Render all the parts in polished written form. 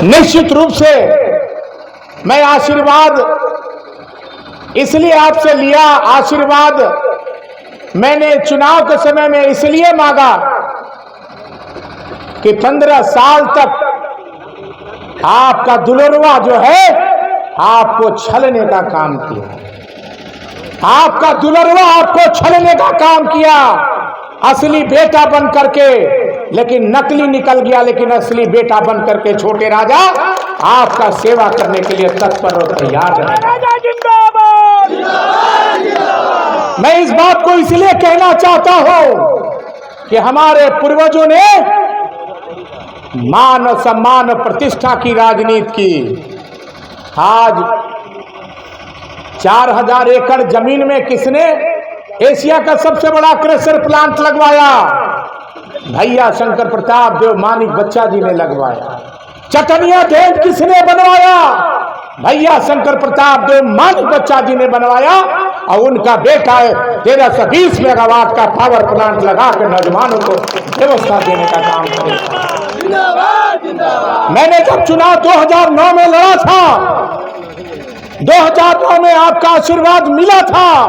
निश्चित रूप से मैं आशीर्वाद इसलिए आपसे लिया, आशीर्वाद मैंने चुनाव के समय में इसलिए मांगा कि 15 साल तक आपका दुलरवा जो है आपको छलने का काम किया। आपका दुलरवा आपको छलने का काम किया, असली बेटा बन करके, लेकिन नकली निकल गया, लेकिन असली बेटा बन करके छोटे राजा आपका सेवा करने के लिए तत्पर और तैयार है। मैं इस बात को इसलिए कहना चाहता हूं कि हमारे पूर्वजों ने मान और सम्मान और प्रतिष्ठा की राजनीति की। आज 4000 एकड़ जमीन में किसने एशिया का सबसे बड़ा क्रेशर प्लांट लगवाया? भैया शंकर प्रताप देव मानिक बच्चा जी ने लगवाया। चटनिया डैम किसने बनवाया? भैया शंकर प्रताप देव मानिक बच्चा जी ने बनवाया। और उनका बेटा है 1320 मेगावाट का पावर प्लांट लगा के नौजवानों को व्यवस्था देने का काम करेगा। मैंने जब चुनाव 2009 में लड़ा था, 2009 में आपका आशीर्वाद मिला था।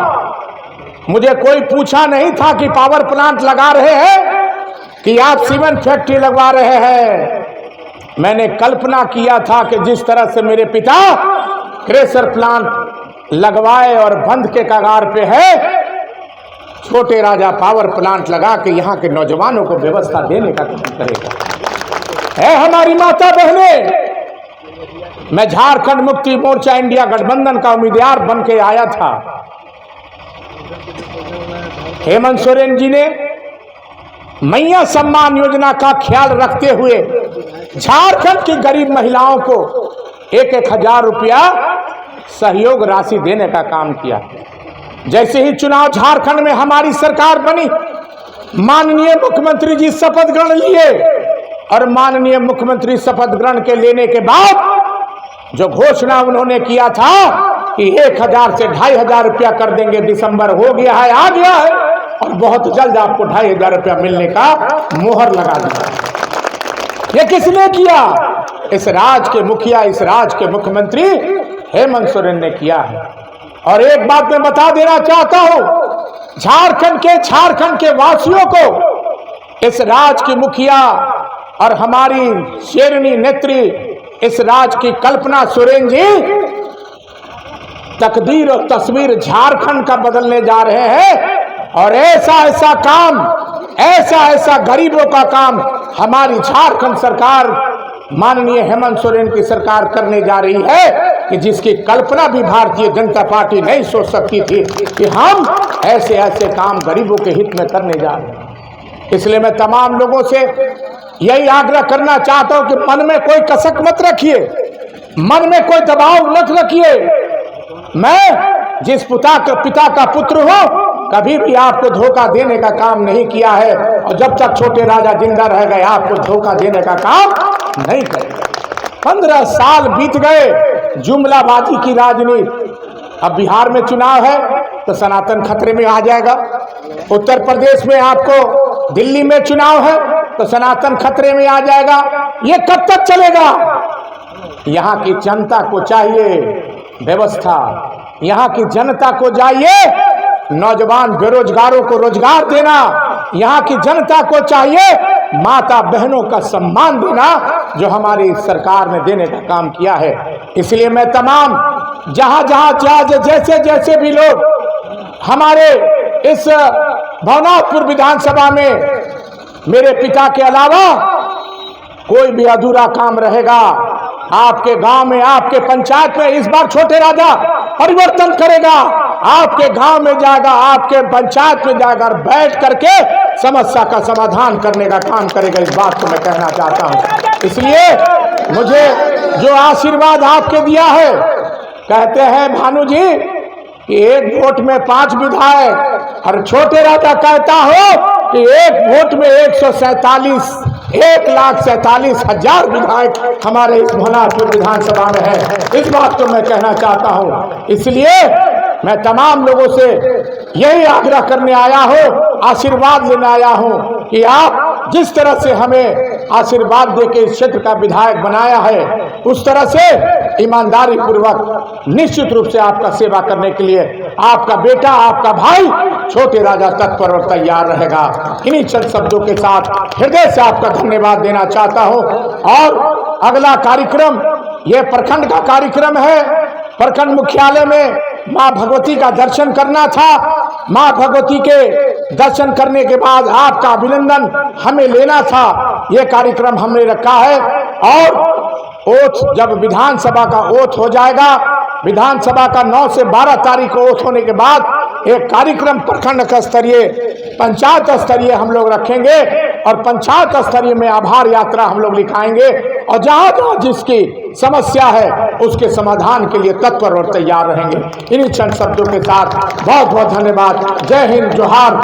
मुझे कोई पूछा नहीं था कि पावर प्लांट लगा रहे हैं कि आप सीमेंट फैक्ट्री लगवा रहे हैं। मैंने कल्पना किया था कि जिस तरह से मेरे पिता क्रेशर प्लांट लगवाए और बंद के कगार पे है, छोटे राजा पावर प्लांट लगा के यहाँ के नौजवानों को व्यवस्था देने का काम करेगा। है हमारी माता बहने, मैं झारखंड मुक्ति मोर्चा इंडिया गठबंधन का उम्मीदवार बन के आया था। हेमंत सोरेन जी ने मैया सम्मान योजना का ख्याल रखते हुए झारखंड की गरीब महिलाओं को 1-1 हजार रुपया सहयोग राशि देने का काम किया। जैसे ही चुनाव झारखंड में हमारी सरकार बनी, माननीय मुख्यमंत्री जी शपथ ग्रहण लिए और माननीय मुख्यमंत्री शपथ ग्रहण के लेने के बाद जो घोषणा उन्होंने किया था कि 1000 से 2500 रुपया कर देंगे, दिसंबर हो गया है, आ गया है, और बहुत जल्द आपको 2500 रुपया मिलने का मोहर लगा दिया। ये किसने किया? इस राज्य के मुखिया, इस राज्य के मुख्यमंत्री हेमंत सोरेन ने किया है। और एक बात मैं बता देना चाहता हूं, झारखंड के वासियों को इस राज्य की मुखिया और हमारी शेरनी नेत्री इस राज्य की कल्पना सोरेन जी तकदीर और तस्वीर झारखंड का बदलने जा रहे हैं। और ऐसा काम, ऐसा गरीबों का काम हमारी झारखंड सरकार माननीय हेमंत सोरेन की सरकार करने जा रही है कि जिसकी कल्पना भी भारतीय जनता पार्टी नहीं सोच सकती थी कि हम ऐसे काम गरीबों के हित में करने जा रहे हैं। इसलिए मैं तमाम लोगों से यही आग्रह करना चाहता हूं कि मन में कोई कसक मत रखिए, मन में कोई दबाव मत रखिए। मैं जिस पिता का पुत्र हूं, कभी भी आपको धोखा देने का काम नहीं किया है, और जब तक छोटे राजा जिंदा रह गए आपको धोखा देने का काम नहीं करेगा। 15 साल बीत गए जुमलाबाजी की राजनीति। अब बिहार में चुनाव है तो सनातन खतरे में आ जाएगा। उत्तर प्रदेश में आपको, दिल्ली में चुनाव है तो सनातन खतरे में आ जाएगा। ये कब तक चलेगा? यहाँ की जनता को चाहिए व्यवस्था, यहाँ की जनता को चाहिए नौजवान बेरोजगारों को रोजगार देना, यहाँ की जनता को चाहिए माता बहनों का सम्मान देना, जो हमारी सरकार ने देने का काम किया है। इसलिए मैं तमाम जहां जैसे भी लोग हमारे इस भवनाथपुर विधानसभा में मेरे पिता के अलावा कोई भी अधूरा काम रहेगा, आपके गांव में, आपके पंचायत में इस बार छोटे राजा परिवर्तन करेगा। आपके गांव में जाएगा, आपके पंचायत में जाकर बैठ करके समस्या का समाधान करने का काम करेगा। इस बात को मैं कहना चाहता हूं। इसलिए मुझे जो आशीर्वाद आपके दिया है, कहते हैं भानु जी कि 1 वोट में 5 विधायक, और छोटे राजा कहता हो कि 1 वोट में 1,47,000 विधायक हमारे इस भवनाथपुर विधानसभा में है। इस बात को मैं कहना चाहता हूं। इसलिए मैं तमाम लोगों से यही आग्रह करने आया हूं, आशीर्वाद लेने आया हूं कि आप जिस तरह से हमें आशीर्वाद देके इस क्षेत्र का विधायक बनाया है, उस तरह से ईमानदारी पूर्वक निश्चित रूप से आपका सेवा करने के लिए आपका बेटा, आपका भाई छोटे राजा तत्पर और तैयार रहेगा। इन्हीं चंद शब्दों के साथ हृदय से आपका धन्यवाद देना चाहता हूं। और अगला कार्यक्रम ये प्रखंड का कार्यक्रम है। प्रखंड मुख्यालय में मां भगवती का दर्शन करना था। मां भगवती के दर्शन करने के बाद आपका अभिनंदन हमें लेना था। यह कार्यक्रम हमने रखा है। और ओथ जब विधानसभा का ओथ हो जाएगा, विधानसभा का 9 से 12 तारीख को ओथ होने के बाद एक कार्यक्रम प्रखंड स्तरीय, पंचायत स्तरीय हम लोग रखेंगे और पंचायत स्तरीय में आभार यात्रा हम लोग लिखाएंगे और जहां जहां जिसकी समस्या है उसके समाधान के लिए तत्पर और तैयार रहेंगे। इन्हीं चंद शब्दों के साथ बहुत बहुत धन्यवाद। जय हिंद, जोहार।